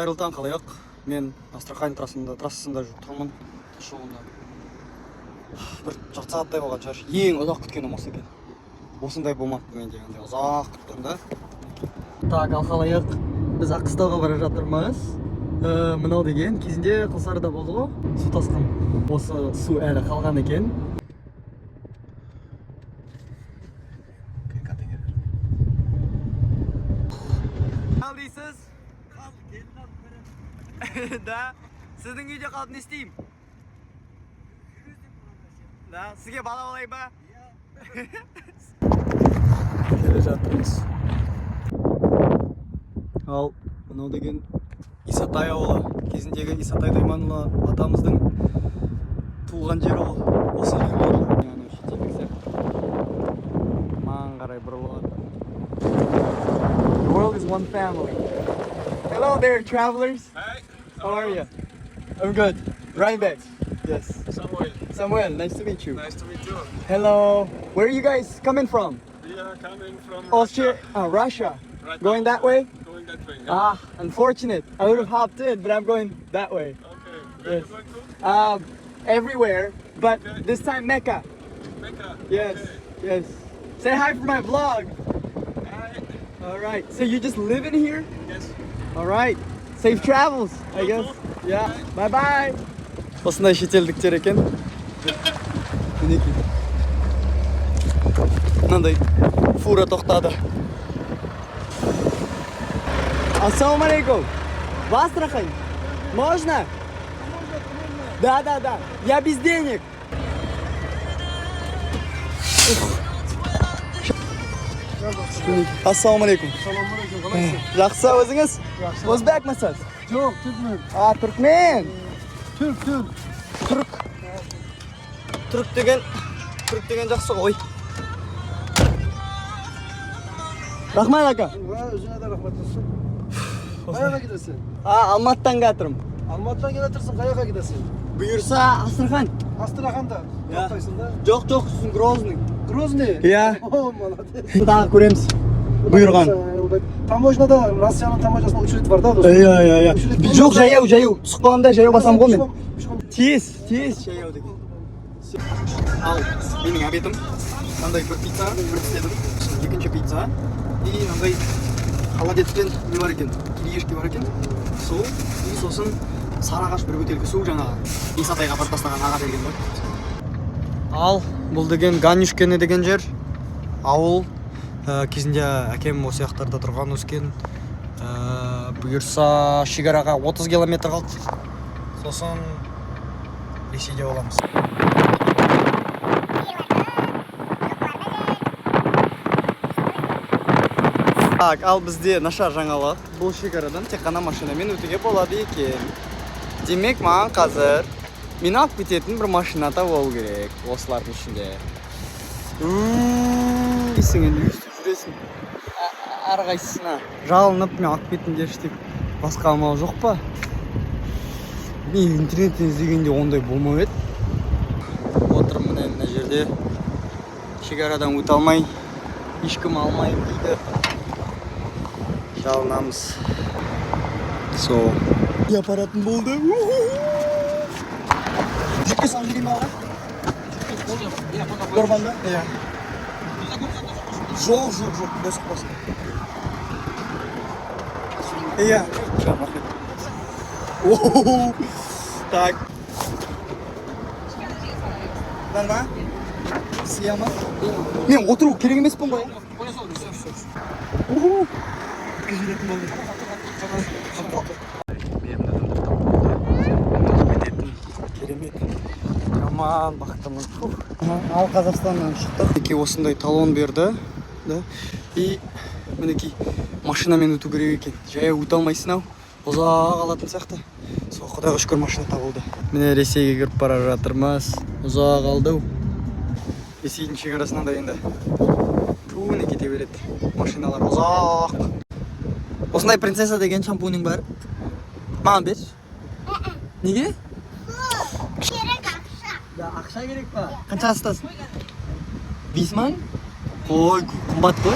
қайырлы таң, қалайық. Мен Астрахань трассасында жүріп тұрмын. Тасжолында. Бір жарты сағаттай болған шығар. Ең ұзақ күткенім осы екен. Осындай болмапты менде, ұзақ күттім да. Так, ал қалайық. Біз Аққыстауға бара жатырмыз. Мынау деген кезінде Құлсарыда болды ғой. Су тасқын. Осы су әлі қалған екен. Қал дейсіз? Қал, келін алып берем. Да. Сіздің үйде қалып не істеймін? Да, сізге бала болайын ба? Келе жатырмыз. Ал, мынау деген Исатай ауылы. Кезіндегі Исатай Дайманұлы атамыздың туылған жері ол. Осы жер болды. Яғни шетелдік сияқты. Маған қарай бұрылған. The world is one family. Hello there, travelers. Hi. How are you? I'm good. Ryan back. Yes. Samuel. Samuel, nice to meet you. Nice to meet you. Hello. Where are you guys coming from? We are coming from Austria, Russia. Russia. Right Going now. that way? Going that way. Ah, unfortunate. I would have hopped in, but I'm going that way. Okay. Where Yes. are you going to? Everywhere, but Okay. this time Mecca. Mecca. Yes, Okay. yes. Say hi for my vlog. Hi. All right. So you just live in here? Yes. All right. Safe travels, I guess. Yeah. Bye bye. Осындай шетелдіктер екен. Мінекей. Мынандай фура тоқтады. Ассаламу алейкум. В Астрахань? Можно? Да. Я без денег. Ассаламу алейкум. Жақсы, өзіңіз? Өзбекмісіз? Жоқ, түркмен. Түркмен. Түрк. Түрк деген жақсы ғой. Рахмат ака. Өзіңе де рахмет olsun. Қаяға кетесің? Алматыдан келатырмын. Алматыдан келе тұрсың, қаяға кетесің? Бұйырса Астрахань. Астраханда. Тоқтайсың да? Жоқ, сіздің Грозный. Грозный? Иә. О, молодец. Тағы көреміз. Бұйырған. Таможняда, Россияның таможнясында учрет бар да, достар. Иә. Жоқ, жаяу. Сұқпағанда жаяу басам ғой мен. Тез жаяу деген. Ал, менің обедім. Мынандай бір пицца, бір істедім. Екінші пицца. И мынандай холодецпен не бар екен? Кириешки бар екен. Су, и сосын сарағаш бір бөтелке су жаңағы. Исатайға апарып тастаған аға берген ғой. Ал, бұл деген Ганюшкені деген жер. Ауыл. Кезінде әкем осы яқтарда тұрған өскен. Бұйырса шекараға 30 километр қалды. Сосын Ресейде боламыз. Так, ал бізде нашар жаңалық. Бұл шекарадан тек қана машинамен өтуге болады екен. Демек, маған қазір мені алып кететін бір машина болу керек осылардың ішінде. Есің енді өстіп жүресің. Әрқайсысына жалынып, мен алып кетіңдерші деп басқа амал жоқ па? Мен интернеттен іздегенде ондай болмау еді. Отырмын мына жерде. Шекарадан өте алмай, ешкім алмай дейді. Жалынамыз. Сол. Апаратын болды. Жүкке салып жіберейін ба аға? Дорбанда? Иә. Жоқ. Босық. Иә. Так. Бар ма? Сия ма? Мен отыру керек емеспін ғой. Керемет. Жаман бақтымын. Ал Қазақстаннан шықтық. Еке осындай талон берді. И мінекей машинамен өту керек екен. Жаяу өте алмайсың ау. Ұзақ алатын сияқты. Сол құдайға шүкір машина табылды. Міне Ресейге кіріп бара жатырмыз. Ұзақ алды. Ресейдің шекарасынан да енді туыны кете береді. Машиналар ұзақ. Осындай принцесса деген шампунің бар. Маған бер. Неге? Керек ақша. Да, ақша керек па? Қанша астасың? 5 мың? Ой, қымбат қой.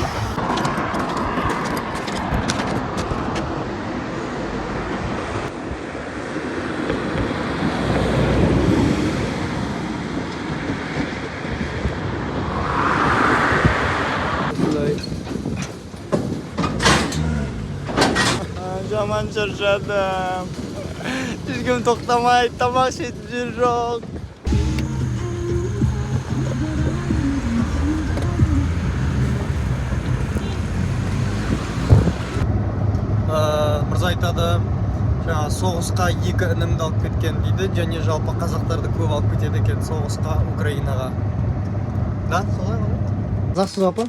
жаман шаршадым. Жүргем тоқтамай, тамақ ішетін жер жоқ. Мырза айтады, жаңа соғысқа 2 інімді алып кеткен дейді, және жалпы қазақтарды көп алып кетеді екен соғысқа Украинаға. Да, солай ғой? Қазақсыз апа?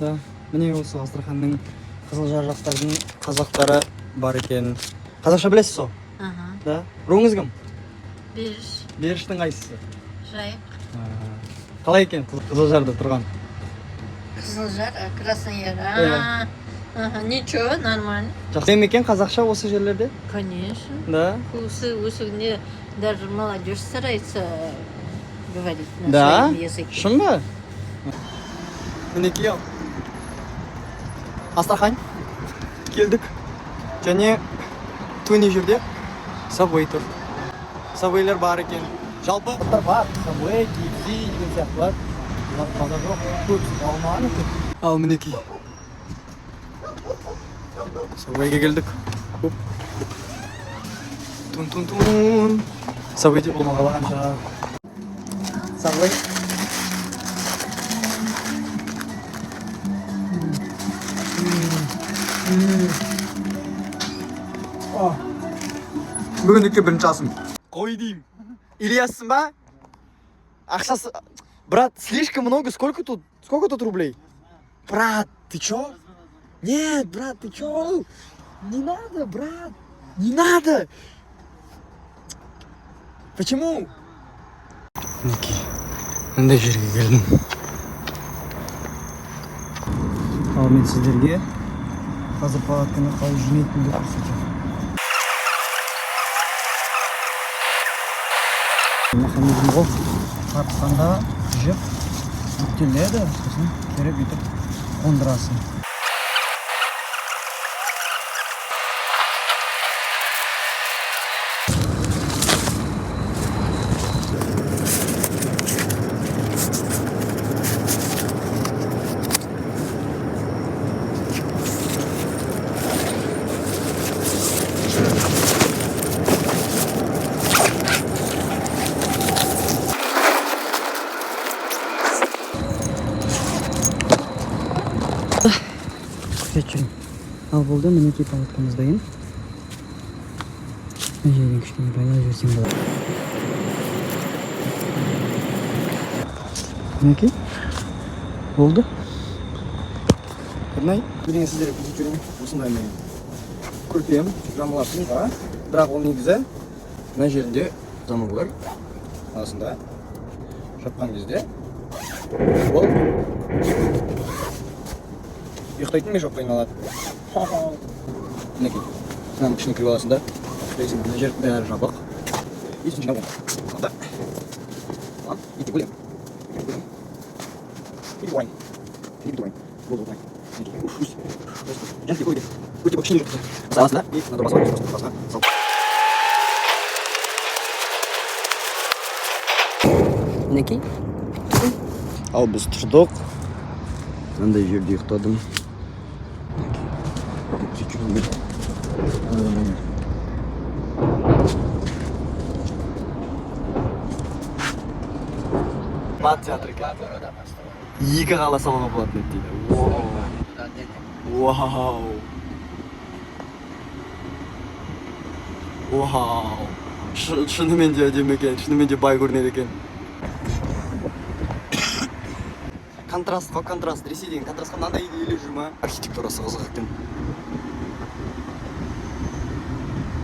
Да. Міне осы Астраханның Қызылжар жақтардың қазақтары бар екен. Қазақша білесіз сол? Да. Руыңыз кім? Беріш, Беріштің қайсысы? Жайық, Қалай екен Қызылжарда тұрған? Қызылжар, Краснояр. Иә. Ничего, нормально. Жақсы екен қазақша осы жерлерде? Конечно. Да. Усыгне даже молодежь старается говорить на Да? своем языке. Шын ба? Мінекей ал. Астрахань. Келдік. Және төне жерде Subway тұр. Subway'лер бар екен. Жалпы бар. Subway, KFC деген сияқтылар. Қазақ жоқ. Көп алманы көп. Ал мінекей. Subway'ге келдік. Тун-тун-тун. Subway'де болмағалы қанша. Subway. Бүгіндікке бірінші асым. Қой дейм. Ильяссың ба? Ақшасы... Брат, слишком много. Сколько тут рублей? Брат, ты чё? Нет, брат, ты чё? Не надо, брат. Не надо. Почему? Ники, мындай жерге келдім. Ал мен сіздерге қазір палатканы қалай жинайтынымды көрсетемін. Механизм ғой. Тартқанда жіп бүктеледі, сосын керіп етіп қондырасың. Күтетшін. Ал болды, мінекей палаткамыз дайын. Жерден кішкене байлай жіберсем болады. Мінекей. Болды. Көрнай. Бірдеңе сіздерге көрсетіп жүрейін. Осындай мен көрпем, жамыласын бар. Бірақ ол негізі мына жерінде замок бар. Арасында жатқан кезде ол ұйықтайтын мен жоқтайын алады. Мінекей. Мынаның ішіне кіріп аласың да. Ұйықтайсың. Мына жер бәрі жабық. Есін жинап ол. Алда. Lan, итіп өлем. Итіп ойын. Итіп ойын. Болды ойын. Жәнте қойды. Өте бақ ішіне жүрді. Саласың да. И мына басқа. Мінекей. Ал біз тұрдық. Мындай жерде ұйықтадым. Бат театры екен. 2 қала салуға болатын еді дейді. Вау. Вау. Шынымен де әдемі екен, шынымен де бай көрінеді екен. Контраст па, контраст. Ресей деген контрастқа мынандай елі жүр ма? Архитектурасы қызық екен.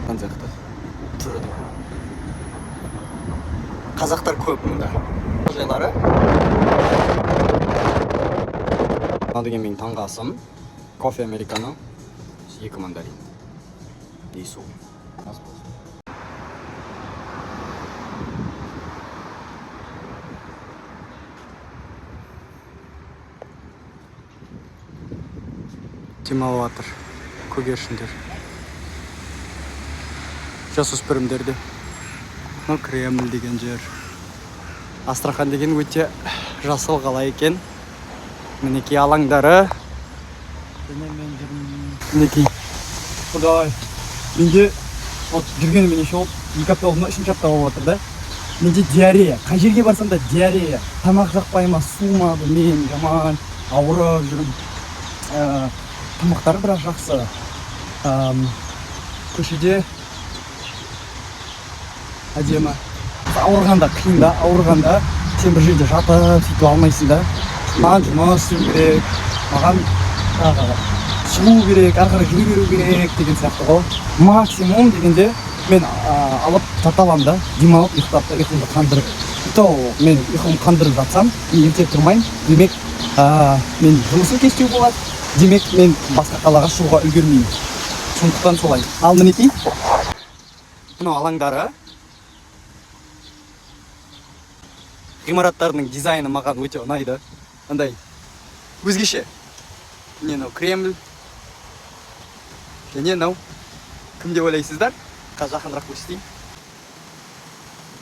Қандай сияқты. Қазақтар көп мұнда. Жайлары. Мына деген менің таңғы асым. Кофе американо. 2 мандарин. И су. Демалып жатыр көгершіндер. Жасөспірімдерді. Кремль деген жер. Астрахан деген өте жасыл қала екен. Мінекей алаңдары. Мінекей Құдай. Менде вот жүргеніме неше болды? 2 апта болды ма, 3 апта болып отыр да. Менде диарея. Қай жерге барсам да диарея. Тамақ жақпай ма, су ма, білмеймін, жаман ауырып жүрмін. Тамақтары бірақ жақсы. Көшеде әдемі. Ауырғанда қиын да, ауырғанда сен бір жерде жатып сөйтіп алмайсың да. Маған жұмыс істеу керек, маған шығу керек, ары қарай жүре беру керек деген сияқты ғой. Максимум дегенде мен алып жата аламын да, демалып ұйықтап та ұйқымды қандырып. Мен ұйқымды қандырып жатсам, ерте тұрмайын, демек мен жұмысын кештеу болады, демек мен басқа қалаға шығуға үлгермеймін. Сондықтан солай. Ал мінекей, мынау алаңдары. Ғимараттарының дизайны маған өте ұнайды. Андай өзгеше. Міне мынау Кремль. Және мынау кім деп ойлайсыздар? Қазір жақынырақ көрсетейін.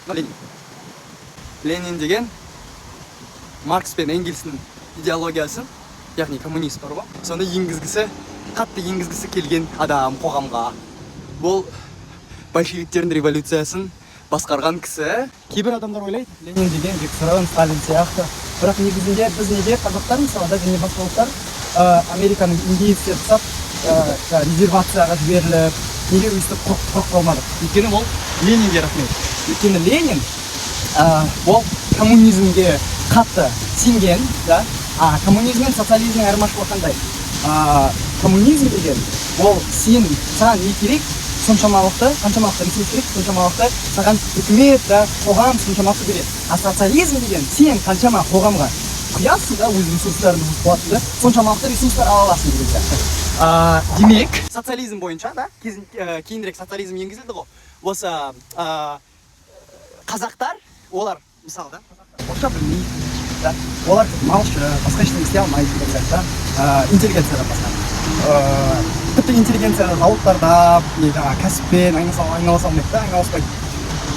Ленин. Ленин деген Маркс пен Энгельстің идеологиясын, яғни коммунист бар ғой. Соны қатты енгізгісі келген адам қоғамға. Бұл большевиктердің революциясын басқарған кісі. Кейбір адамдар ойлайды, Ленин деген Викторин, Сталин сияқты. Бірақ негізінде біз неге қазақтар мысалы да және басқа ұлттар Американың индейцтері ұстап резервацияға жіберіліп, неге өйстіп құқық қалмадық? Өйткені ол Ленинге рахмет. Өйткені Ленин ол коммунизмге қатты сенген, да? Коммунизм мен социализмнің айырмашылығы қандай? Коммунизм деген ол саған не керек? Соншамалықты, қаншамалықты ресурс керек, соншамалықты саған үкімет, қоғам соншамалықты береді. Социализм деген сен қаншама қоғамға құясың да, өз ресурстарыңды қуатыңды, соншамалықты ресурстар ала аласың деген сияқты. Демек, социализм бойынша да, кейінірек социализм енгізілді ғой. Осы қазақтар, олар мысалы да, орысша білмейді, олар малшы, басқа ештеңе істей алмайды деген сияқты, интеллигенциядан басқа. Тіпті интеллигенцияда зауыттарда, кәсіппен айналыса алмайды да, айналыспайды.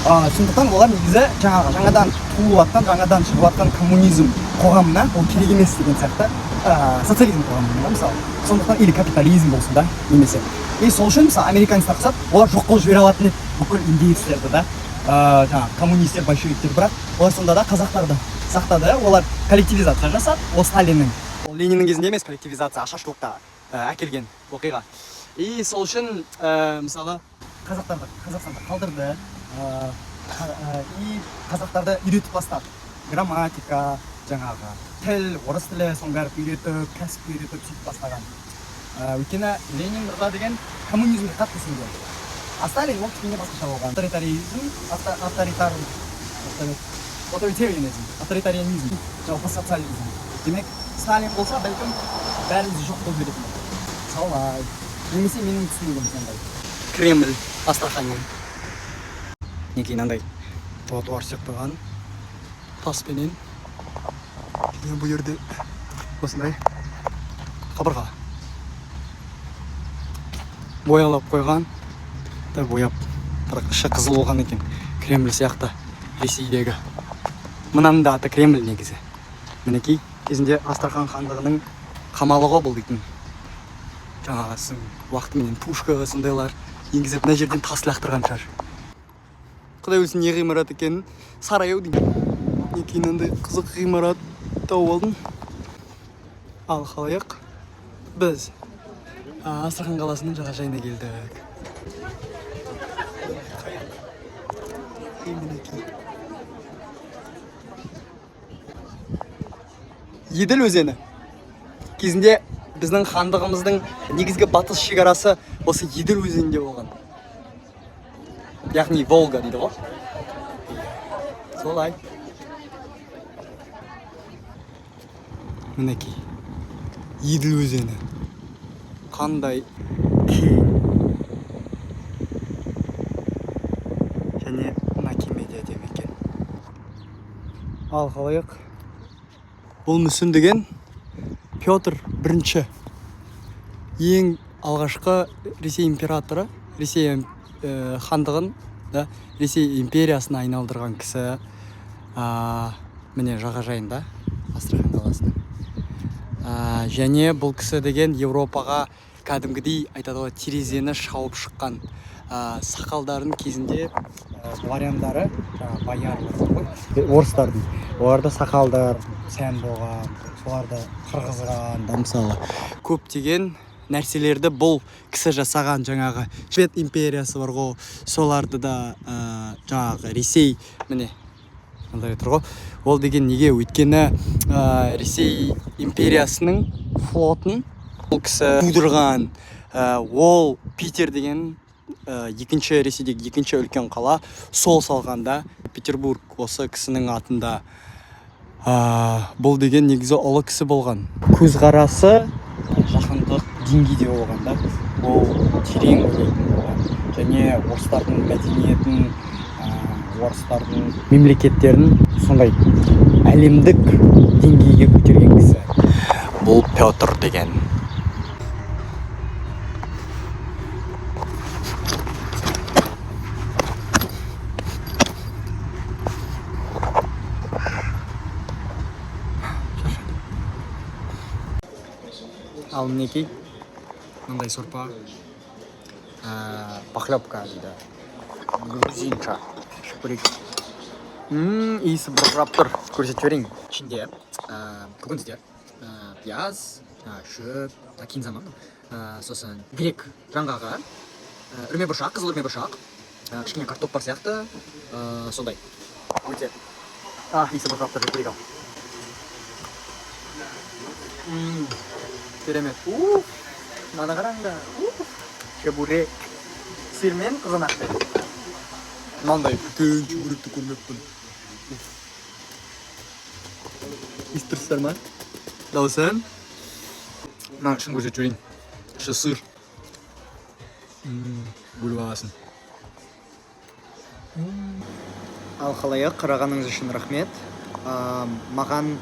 Сондықтан олар негізі жаңадан туылатқан, жаңадан шығыватқан коммунизм қоғамына ол керек емес деген сияқты социализм қоғамына мысалы. Сондықтан или капитализм болсын да, немесе. Сол үшін мысалы американецтер қысап, олар жоқ қылып жібере алатын еді бүкіл индейцтерді да, коммунистер, большевиктер, бірақ олар сонда да қазақтарды сақтады, олар коллективизация жасап, ол Сталиннің, ол Лениннің кезінде емес коллективизация, ашаршылықта әкелген оқиға. И сол үшін мысалы қазақтарды Қазақстанда қалдырды, и қазақтарды үйретіп бастады. Грамматика, жаңағы тіл, орыс тілі, соның бәрін үйретіп, кәсіп үйретіп сөйтіп бастаған. Өйткені Ленин мырза деген коммунизмге қатты сенген. Сталин ол кішкене басқаша болған. Авторитарианизм, жалпы социализм. Демек, Сталин болса, бәлкім бәріміз жоқ болып беретін. Солай. Немесе менің түсінігім сондай. Кремль, Астраханьмен. Неке мынандай тротуар сеппаған таспенен. Және бұл жерде осындай қабырға боялап қойған. Бояп, бірақ іші қызыл болған екен. Кремль сияқты Ресейдегі. Мынаның да аты Кремль негізі. Мінекей кезінде Астрахан хандығының қамалы ғой бұл дейтін. Жаңағы уақытымен пушка сондайлар енгізіп мына жерден тас лақтырған шығар. Құдай білсін не ғимарат екенін, сарай ау деймін. Екең андай қызық ғимарат тауып алдым. Ал халайық біз Астрахан қаласының жағажайына келдік. Еділ өзені. Кезінде біздің хандығымыздың негізгі батыс шекарасы осы Еділ өзенінде болған. Яғни Волга дейді ғой. Солай. Мінекей. Еділ өзені. Қандай кең. Және мына кемеде әдемі екен. Ал халайық. Бұл мүсін деген Петр I. Ең алғашқы Ресей императоры, Ресей хандығын, Ресей империясына айналдырған кісі. Міне жағажайында, Астрахан қаласының. Және бұл кісі деген Европаға кәдімгідей айтады ғой терезені шауып шыққан сақалдардың кезінде дворяндары, боярлар ғой, орыстардың. Оларда сақалдар сән болған, соларды қырғызған да мысалы көптеген нәрселерді бұл кісі жасаған. Жаңағы Швед империясы бар ғой, соларды да жаңағы Ресей міне мындай тұр ғой. Ол деген неге? Өйткені Ресей империясының флотын бұл кісі тудырған. Ол Питер деген Ресейдегі екінші үлкен қала, сол салғанда Петербург осы кісінің атында. Бұл деген негізі ұлы кісі болған. Көзқарасы жаһандық деңгейде болған да. Ол терең ойлайтын болған. Және орыстардың мәдениетін, орыстардың мемлекеттерін сондай әлемдік деңгейге көтерген кісі. Бұл Петр деген. Ал мінекей мындай сорпа, похлебка дейді, грузинша, шүпірек. Иісі бұрқырап тұр, көрсетіп жіберейін. Ішінде көкөністер, пияз, шөп, кинзаман, сосын грек жаңғағы, үрме бұршақ, қызыл үрме бұршақ, кішкене картоп бар сияқты, сондай. Өте иісі бұрқырап тұр, шүпірек ал. Керемет. Мына қараңда. Шөбірек. Сырмен қызанақты. Мынандай үлкен шөбіректі көрмеппін. Естірсіздер ма? Даусын? Мына шын көрсетіп жіберейін. Ішы сыр. Бөліп аласың. Ал халайық, қарағаныңыз үшін рахмет. Маған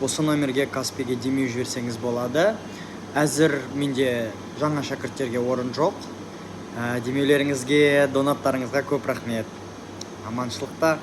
осы номерге Каспиге демеу жіберсеңіз болады. Әзір менде жаңа шәкірттерге орын жоқ. Демеулеріңізге, донаттарыңызға көп рахмет. Аманшылықта.